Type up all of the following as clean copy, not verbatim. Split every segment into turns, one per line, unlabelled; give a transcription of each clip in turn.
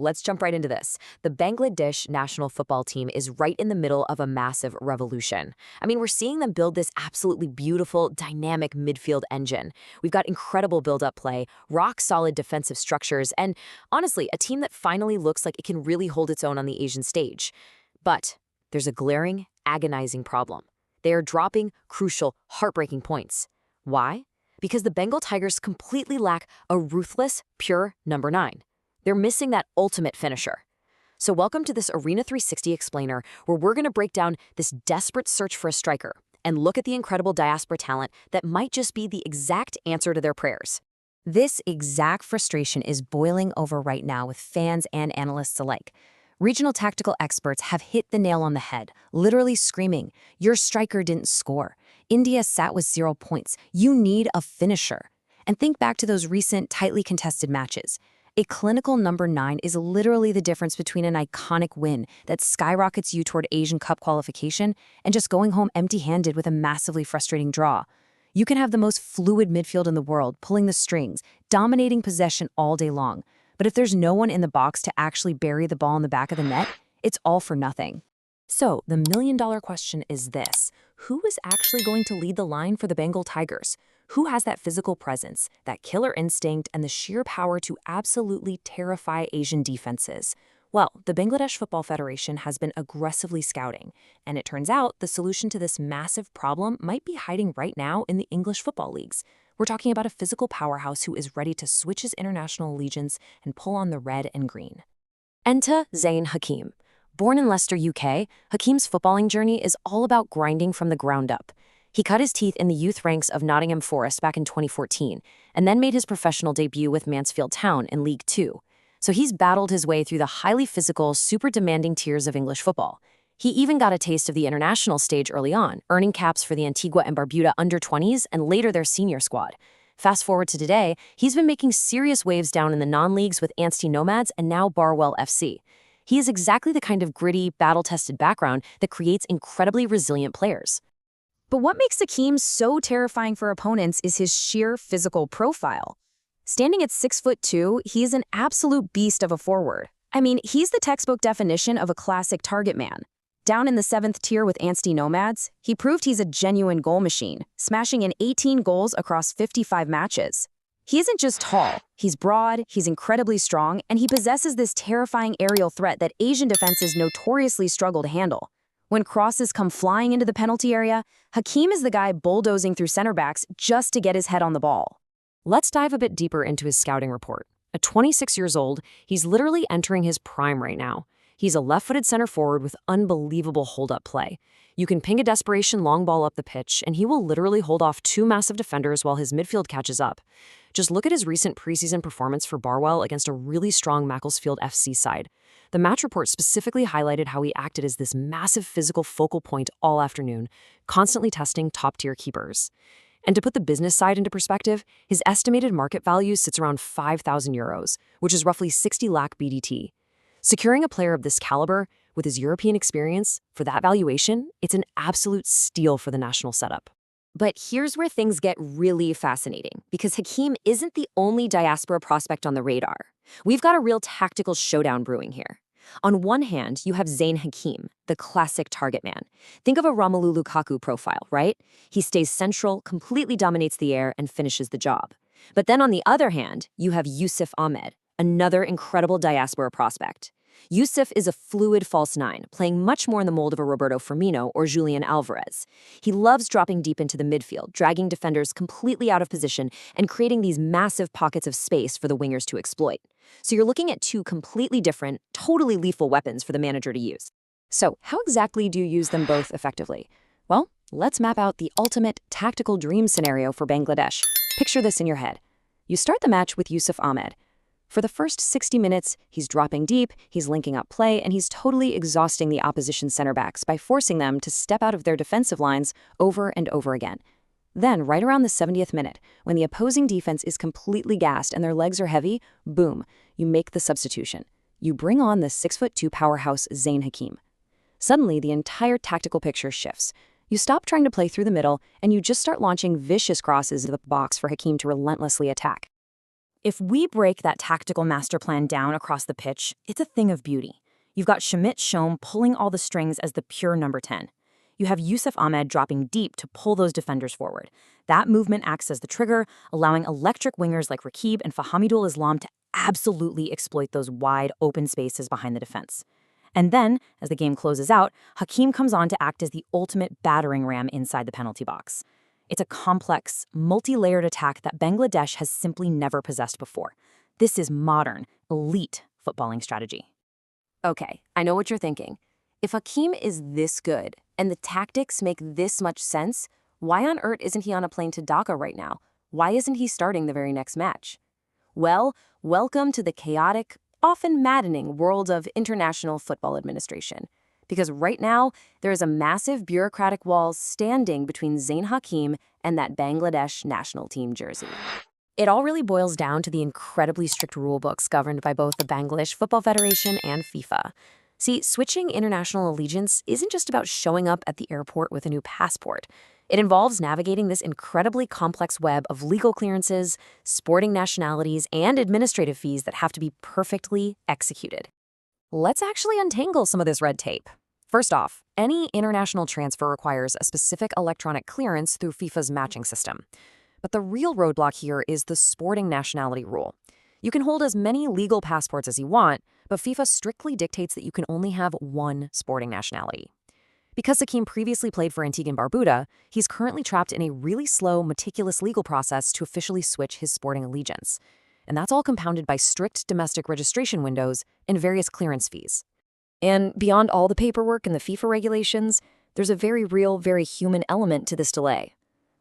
let's jump right into this. The Bangladesh national football team is right in the middle of a massive revolution. I mean, we're seeing them build this absolutely beautiful, dynamic midfield engine. We've got incredible build-up play, rock-solid defensive structures, and honestly, a team that finally looks like it can really hold its own on the Asian stage. But there's a glaring, agonizing problem. They are dropping crucial, heartbreaking points. Why? Because the Bengal Tigers completely lack a ruthless, pure number 9. They're missing that ultimate finisher. So welcome to this Arena 360 explainer, where we're going to break down this desperate search for a striker and look at the incredible diaspora talent that might just be the exact answer to their prayers. This exact frustration is boiling over right now with fans and analysts alike. Regional tactical experts have hit the nail on the head, literally screaming, "Your striker didn't score. India sat with 0 points. You need a finisher." And think back to those recent, tightly contested matches. A clinical number 9 is literally the difference between an iconic win that skyrockets you toward Asian Cup qualification and just going home empty-handed with a massively frustrating draw. You can have the most fluid midfield in the world, pulling the strings, dominating possession all day long. But if there's no one in the box to actually bury the ball in the back of the net, it's all for nothing. So the million-dollar question is this: who is actually going to lead the line for the Bengal Tigers? Who has that physical presence, that killer instinct, and the sheer power to absolutely terrify Asian defenses? Well, the Bangladesh Football Federation has been aggressively scouting, and it turns out the solution to this massive problem might be hiding right now in the English football leagues. We're talking about a physical powerhouse who is ready to switch his international allegiance and pull on the red and green. Enter Zayn Hakeem. Born in Leicester, UK, Hakeem's footballing journey is all about grinding from the ground up. He cut his teeth in the youth ranks of Nottingham Forest back in 2014, and then made his professional debut with Mansfield Town in League Two. So he's battled his way through the highly physical, super demanding tiers of English football. He even got a taste of the international stage early on, earning caps for the Antigua and Barbuda under-20s and later their senior squad. Fast forward to today, he's been making serious waves down in the non-leagues with Ansty Nomads and now Barwell FC. He is exactly the kind of gritty, battle-tested background that creates incredibly resilient players.
But what makes Hakeem so terrifying for opponents is his sheer physical profile. Standing at 6'2", he is an absolute beast of a forward. I mean, he's the textbook definition of a classic target man. Down in the 7th tier with Ansty Nomads, he proved he's a genuine goal machine, smashing in 18 goals across 55 matches. He isn't just tall, he's broad, he's incredibly strong, and he possesses this terrifying aerial threat that Asian defenses notoriously struggle to handle. When crosses come flying into the penalty area, Hakeem is the guy bulldozing through center backs just to get his head on the ball.
Let's dive a bit deeper into his scouting report. At 26 years old, he's literally entering his prime right now. He's a left-footed center forward with unbelievable hold-up play. You can ping a desperation long ball up the pitch, and he will literally hold off 2 massive defenders while his midfield catches up. Just look at his recent preseason performance for Barwell against a really strong Macclesfield FC side. The match report specifically highlighted how he acted as this massive physical focal point all afternoon, constantly testing top-tier keepers. And to put the business side into perspective, his estimated market value sits around €5,000, which is roughly 60 lakh BDT. Securing a player of this caliber, with his European experience, for that valuation, it's an absolute steal for the national setup.
But here's where things get really fascinating, because Hakeem isn't the only diaspora prospect on the radar. We've got a real tactical showdown brewing here. On one hand, you have Zayn Hakeem, the classic target man. Think of a Romelu Lukaku profile, right? He stays central, completely dominates the air, and finishes the job. But then on the other hand, you have Yusuf Ahmed, another incredible diaspora prospect. Yusuf is a fluid false 9, playing much more in the mold of a Roberto Firmino or Julian Alvarez. He loves dropping deep into the midfield, dragging defenders completely out of position and creating these massive pockets of space for the wingers to exploit. So you're looking at 2 completely different, totally lethal weapons for the manager to use. So how exactly do you use them both effectively? Well, let's map out the ultimate tactical dream scenario for Bangladesh. Picture this in your head. You start the match with Yusuf Ahmed. For the first 60 minutes, he's dropping deep, he's linking up play, and he's totally exhausting the opposition center backs by forcing them to step out of their defensive lines over and over again. Then, right around the 70th minute, when the opposing defense is completely gassed and their legs are heavy, boom, you make the substitution. You bring on the 6'2" powerhouse Zayn Hakeem. Suddenly, the entire tactical picture shifts. You stop trying to play through the middle, and you just start launching vicious crosses into the box for Hakeem to relentlessly attack. If we break that tactical master plan down across the pitch, it's a thing of beauty. You've got Shamit Shom pulling all the strings as the pure number 10. You have Yusuf Ahmed dropping deep to pull those defenders forward. That movement acts as the trigger, allowing electric wingers like Rakib and Fahamidul Islam to absolutely exploit those wide, open spaces behind the defense. And then, as the game closes out, Hakeem comes on to act as the ultimate battering ram inside the penalty box. It's a complex, multi-layered attack that Bangladesh has simply never possessed before. This is modern, elite footballing strategy. Okay, I know what you're thinking. If Hakeem is this good, and the tactics make this much sense, why on earth isn't he on a plane to Dhaka right now? Why isn't he starting the very next match? Well, welcome to the chaotic, often maddening world of international football administration. Because right now, there is a massive bureaucratic wall standing between Zayn Hakeem and that Bangladesh national team jersey. It all really boils down to the incredibly strict rulebooks governed by both the Bangladesh Football Federation and FIFA. See, switching international allegiance isn't just about showing up at the airport with a new passport. It involves navigating this incredibly complex web of legal clearances, sporting nationalities, and administrative fees that have to be perfectly executed. Let's actually untangle some of this red tape. First off, any international transfer requires a specific electronic clearance through FIFA's matching system. But the real roadblock here is the sporting nationality rule. You can hold as many legal passports as you want, but FIFA strictly dictates that you can only have one sporting nationality. Because Hakeem previously played for Antigua and Barbuda, he's currently trapped in a really slow, meticulous legal process to officially switch his sporting allegiance. And that's all compounded by strict domestic registration windows and various clearance fees. And beyond all the paperwork and the FIFA regulations, there's a very real, very human element to this delay.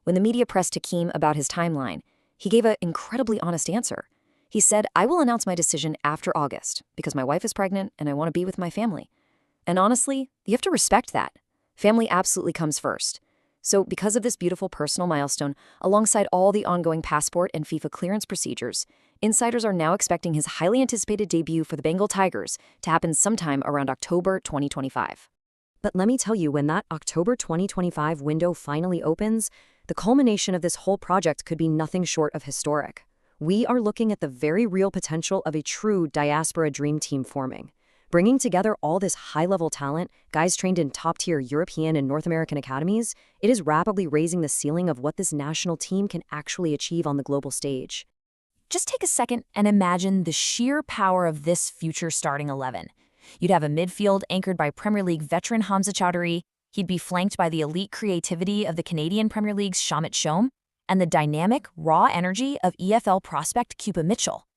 When the media pressed Hakeem about his timeline, he gave an incredibly honest answer. He said, "I will announce my decision after August because my wife is pregnant and I want to be with my family." And honestly, you have to respect that. Family absolutely comes first. So because of this beautiful personal milestone, alongside all the ongoing passport and FIFA clearance procedures, insiders are now expecting his highly anticipated debut for the Bengal Tigers to happen sometime around October 2025. But let me tell you, when that October 2025 window finally opens, the culmination of this whole project could be nothing short of historic. We are looking at the very real potential of a true diaspora dream team forming. Bringing together all this high-level talent, guys trained in top-tier European and North American academies, it is rapidly raising the ceiling of what this national team can actually achieve on the global stage. Just take a second and imagine the sheer power of this future starting 11. You'd have a midfield anchored by Premier League veteran Hamza Chowdhury. He'd be flanked by the elite creativity of the Canadian Premier League's Shamit Shom and the dynamic, raw energy of EFL prospect Cupa Mitchell.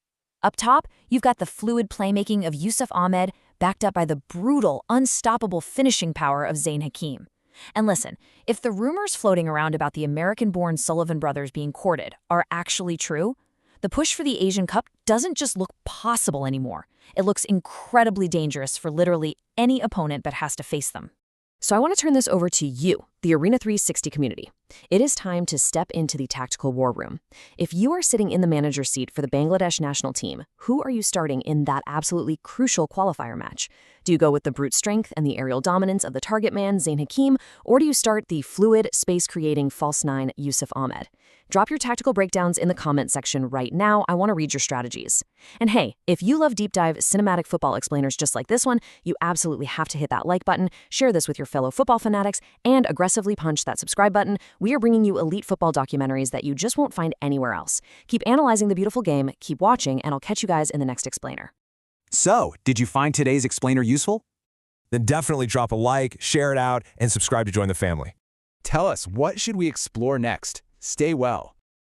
Up top, you've got the fluid playmaking of Yusuf Ahmed, backed up by the brutal, unstoppable finishing power of Zayn Hakeem. And listen, if the rumors floating around about the American-born Sullivan brothers being courted are actually true, the push for the Asian Cup doesn't just look possible anymore. It looks incredibly dangerous for literally any opponent that has to face them. So I want to turn this over to you, the Arena 360 community. It is time to step into the tactical war room. If you are sitting in the manager seat for the Bangladesh national team, who are you starting in that absolutely crucial qualifier match? Do you go with the brute strength and the aerial dominance of the target man, Zayn Hakeem, or do you start the fluid, space-creating false nine, Yusuf Ahmed? Drop your tactical breakdowns in the comment section right now. I want to read your strategies. And hey, if you love deep dive cinematic football explainers just like this one, you absolutely have to hit that like button, share this with your fellow football fanatics, and aggressively punch that subscribe button. We are bringing you elite football documentaries that you just won't find anywhere else. Keep analyzing the beautiful game, keep watching, and I'll catch you guys in the next explainer.
So, did you find today's explainer useful?
Then definitely drop a like, share it out, and subscribe to join the family.
Tell us, what should we explore next? Stay well.